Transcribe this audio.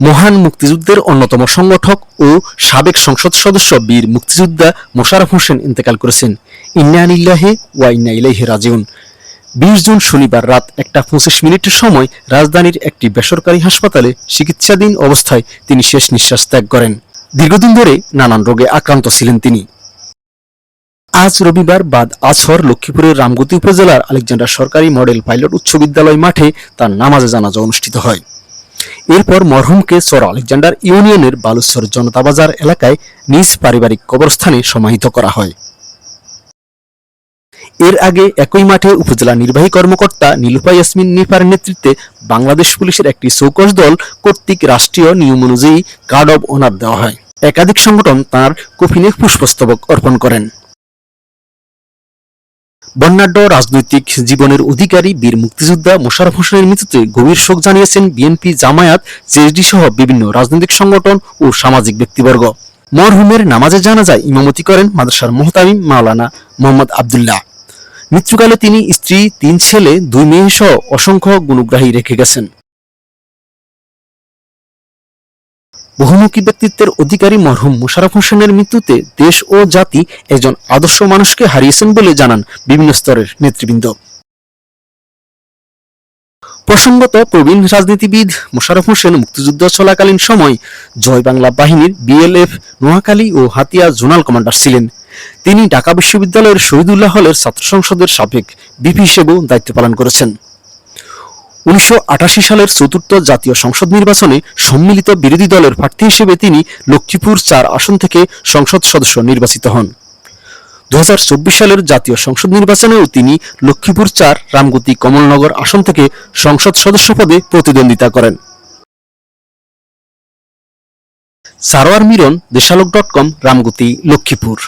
মহান মুক্তিযুদ্ধের অন্যতম সংগঠক ও সাবেক সংসদ সদস্য বীর মুক্তিযোদ্ধা মোশাররফ হোসেন ইন্তেকাল করেছেন। ইন্না লিল্লাহি ওয়া ইন্না ইলাইহি রাজিউন। 20 জুন শনিবার রাত 1:25 সময় রাজধানীর একটি বেসরকারি হাসপাতালে চিকিৎসাধীন অবস্থায় তিনি শেষ নিঃশ্বাস ত্যাগ করেন। দীর্ঘদিন ধরে নানান রোগে আক্রান্ত ছিলেন তিনি। আজ রবিবার বাদ আসর লক্ষ্মীপুরের রামগতি উপজেলার আলেকজান্ডার সরকারি মডেল পাইলট উচ্চ বিদ্যালয় মাঠে তার নামাজে জানাজা অনুষ্ঠিত হয়। এরপর মরহুমকে চর আলেকজান্ডার ইউনিয়নের বালুচর জনতা বাজার এলাকায় নিজ পারিবারিক কবরস্থানে সমাহিত করা হয়। এর আগে একই মাঠে উপজেলা নির্বাহী কর্মকর্তা নীলুফা ইয়াসমিন নিপার নেতৃত্বে বাংলাদেশ পুলিশের একটি চৌকস দল কর্তৃক রাষ্ট্রীয় নিয়ম অনুযায়ী গার্ড অব অনার দেওয়া হয়। একাধিক সংগঠন তাঁর কফিনে পুষ্পস্তবক অর্পণ করেন। বর্ণাঢ্য রাজনৈতিক জীবনের অধিকারী বীর মুক্তিযোদ্ধা মোশাররফ হোসেনের মৃত্যুতে গভীর শোক জানিয়েছেন বিএনপি, জামায়াত, জেএসডি সহ বিভিন্ন রাজনৈতিক সংগঠন ও সামাজিক ব্যক্তিবর্গ। মরহুমের নামাজে জানাজায় ইমামতি করেন মাদ্রাসার মুহতামিম মাওলানা মোহাম্মদ আব্দুল্লাহ। মৃত্যুকালে তিনি স্ত্রী, 3 ছেলে, 2 মেয়ে সহ অসংখ্য গুণগ্রাহী রেখে গেছেন। বহুমুখী ব্যক্তিত্বের অধিকারী মরহুম মোশাররফ হোসেনের মৃত্যুতে দেশ ও জাতি একজন আদর্শ মানুষকে হারিয়েছেন বলে জানান বিভিন্ন স্তরের নেতৃবৃন্দ। প্রসঙ্গত, প্রবীণ রাজনীতিবিদ মোশাররফ হোসেন মুক্তিযুদ্ধ চলাকালীন সময় জয় বাংলা বাহিনীর বিএলএফ নোয়াখালী ও হাতিয়া জোনাল কমান্ডার ছিলেন। তিনি ঢাকা বিশ্ববিদ্যালয়ের শহীদুল্লাহ হলের ছাত্র সংসদের সাবেক ভিপি হিসেবেও দায়িত্ব পালন করেছেন। 1988 সালের 4th জাতীয় সংসদ নির্বাচনে সম্মিলিত বিরোধী দলের প্রার্থী হিসেবে তিনি লক্ষ্মীপুর 4 আসন থেকে সংসদ সদস্য নির্বাচিত হন। 2024 সালের জাতীয় সংসদ নির্বাচনেও তিনি লক্ষ্মীপুর 4 রামগতি কমলনগর আসন থেকে সংসদ সদস্য পদে প্রতিদ্বন্দ্বিতা করেন। সারোয়ার মিরন, দেশালোক.com, রামগতি, লক্ষ্মীপুর।